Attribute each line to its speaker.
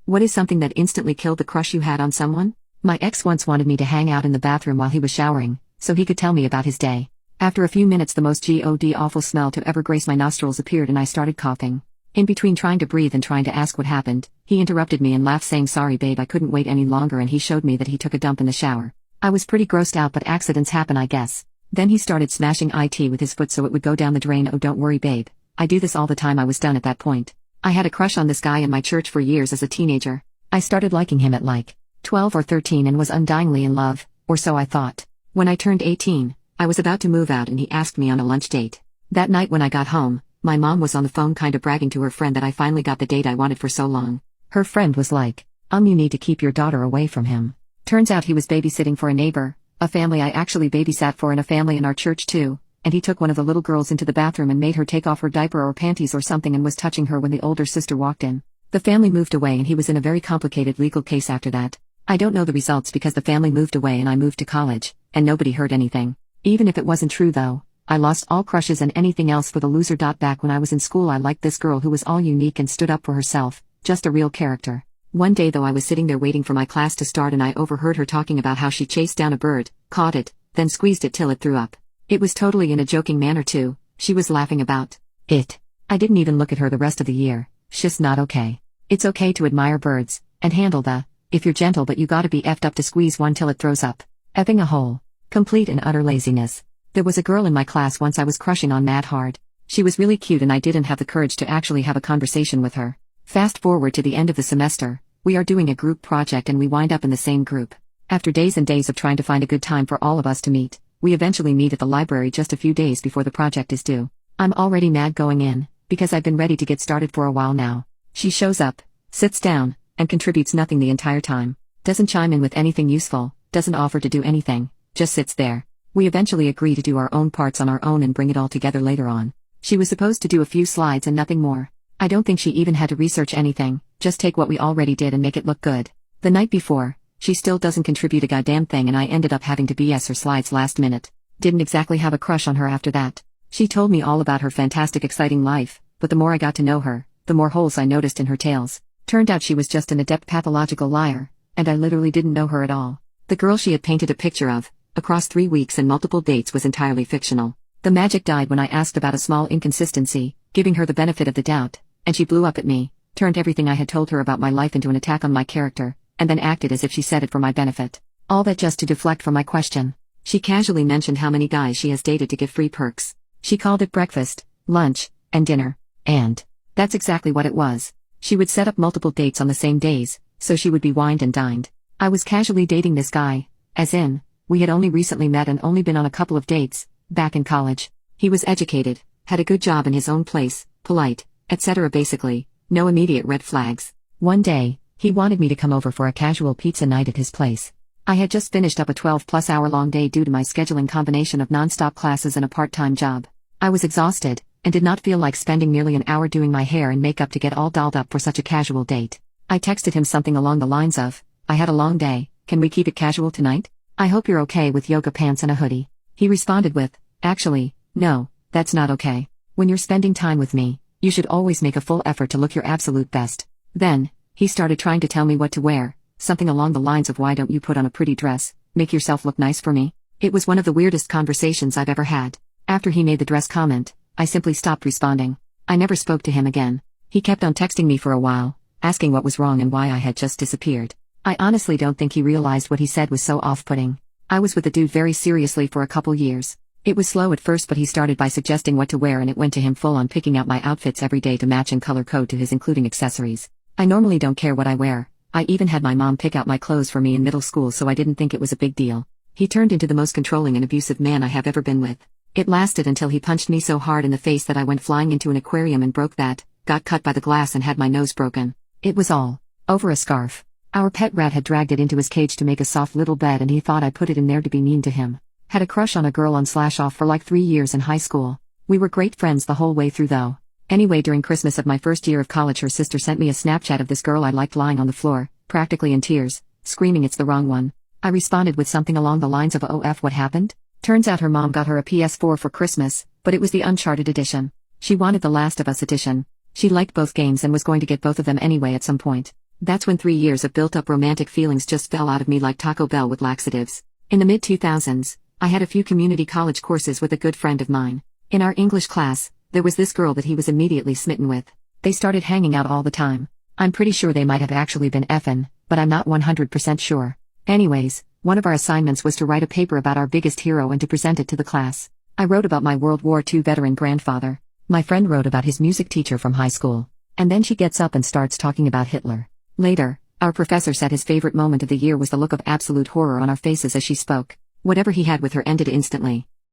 Speaker 1: What is something that instantly killed the crush you had on someone? My ex once wanted me to hang out in the bathroom while he was showering, so he could tell me about his day. After a few minutes the most awful smell to ever grace my nostrils appeared and I started coughing. In between trying to breathe and trying to ask what happened, he interrupted me and laughed saying sorry babe I couldn't wait any longer and he showed me that he took a dump in the shower. I was pretty grossed out but accidents happen I guess. Then he started smashing it with his foot so it would go down the drain. Oh don't worry babe, I do this all the time. I was done at that point. I had a crush on this guy in my church for years as a teenager. I started liking him at like 12 or 13 and was undyingly in love, or so I thought. When I turned 18, I was about to move out and he asked me on a lunch date. That night when I got home, my mom was on the phone kinda bragging to her friend that I finally got the date I wanted for so long. Her friend was like, you need to keep your daughter away from him. Turns out he was babysitting for a neighbor, a family I actually babysat for and a family in our church too, and he took one of the little girls into the bathroom and made her take off her diaper or panties or something and was touching her when the older sister walked in. The family moved away and he was in a very complicated legal case after that. I don't know the results because the family moved away and I moved to college, and nobody heard anything. Even if it wasn't true though, I lost all crushes and anything else for the loser. Back when I was in school I liked this girl who was all unique and stood up for herself, just a real character. One day though I was sitting there waiting for my class to start and I overheard her talking about how she chased down a bird, caught it, then squeezed it till it threw up. It was totally in a joking manner too, she was laughing about it. I didn't even look at her the rest of the year. Shit's not okay. It's okay to admire birds, and handle the, if you're gentle but you gotta be effed up to squeeze one till it throws up. Effing a hole. Complete and utter laziness. There was a girl in my class once I was crushing on mad hard. She was really cute and I didn't have the courage to actually have a conversation with her. Fast forward to the end of the semester, we are doing a group project and we wind up in the same group. After days and days of trying to find a good time for all of us to meet, we eventually meet at the library just a few days before the project is due. I'm already mad going in, because I've been ready to get started for a while now. She shows up, sits down, and contributes nothing the entire time. Doesn't chime in with anything useful, doesn't offer to do anything, just sits there. We eventually agree to do our own parts on our own and bring it all together later on. She was supposed to do a few slides and nothing more. I don't think she even had to research anything, just take what we already did and make it look good. The night before, she still doesn't contribute a goddamn thing and I ended up having to BS her slides last minute. Didn't exactly have a crush on her after that. She told me all about her fantastic exciting life, but the more I got to know her, the more holes I noticed in her tales. Turned out she was just an adept pathological liar, and I literally didn't know her at all. The girl she had painted a picture of, across 3 weeks and multiple dates was entirely fictional. The magic died when I asked about a small inconsistency, giving her the benefit of the doubt, and she blew up at me, turned everything I had told her about my life into an attack on my character, and then acted as if she said it for my benefit. All that just to deflect from my question. She casually mentioned how many guys she has dated to give free perks. She called it breakfast, lunch, and dinner. And that's exactly what it was. She would set up multiple dates on the same days, so she would be wined and dined. I was casually dating this guy, as in, we had only recently met and only been on a couple of dates, back in college. He was educated, had a good job in his own place, polite, etc. Basically, no immediate red flags. One day, he wanted me to come over for a casual pizza night at his place. I had just finished up a 12+ hour long day due to my scheduling combination of non-stop classes and a part-time job. I was exhausted, and did not feel like spending nearly an hour doing my hair and makeup to get all dolled up for such a casual date. I texted him something along the lines of, I had a long day, can we keep it casual tonight? I hope you're okay with yoga pants and a hoodie. He responded with, actually, no, that's not okay. When you're spending time with me, you should always make a full effort to look your absolute best. Then, he started trying to tell me what to wear, something along the lines of why don't you put on a pretty dress, make yourself look nice for me? It was one of the weirdest conversations I've ever had. After he made the dress comment, I simply stopped responding. I never spoke to him again. He kept on texting me for a while, asking what was wrong and why I had just disappeared. I honestly don't think he realized what he said was so off-putting. I was with the dude very seriously for a couple years. It was slow at first but he started by suggesting what to wear and it went to him full on picking out my outfits every day to match and color code to his including accessories. I normally don't care what I wear. I even had my mom pick out my clothes for me in middle school so I didn't think it was a big deal. He turned into the most controlling and abusive man I have ever been with. It lasted until he punched me so hard in the face that I went flying into an aquarium and broke that, got cut by the glass and had my nose broken. It was all over a scarf. Our pet rat had dragged it into his cage to make a soft little bed and he thought I put it in there to be mean to him. Had a crush on a girl on /off for like 3 years in high school. We were great friends the whole way through though. Anyway, during Christmas of my first year of college her sister sent me a Snapchat of this girl I liked lying on the floor, practically in tears, screaming it's the wrong one. I responded with something along the lines of OF what happened? Turns out her mom got her a PS4 for Christmas, but it was the Uncharted edition. She wanted the Last of Us edition. She liked both games and was going to get both of them anyway at some point. That's when 3 years of built-up romantic feelings just fell out of me like Taco Bell with laxatives. In the mid-2000s, I had a few community college courses with a good friend of mine. In our English class, there was this girl that he was immediately smitten with. They started hanging out all the time. I'm pretty sure they might have actually been effin', but I'm not 100% sure. Anyways, one of our assignments was to write a paper about our biggest hero and to present it to the class. I wrote about my World War II veteran grandfather. My friend wrote about his music teacher from high school. And then she gets up and starts talking about Hitler. Later, our professor said his favorite moment of the year was the look of absolute horror on our faces as she spoke. Whatever he had with her ended instantly.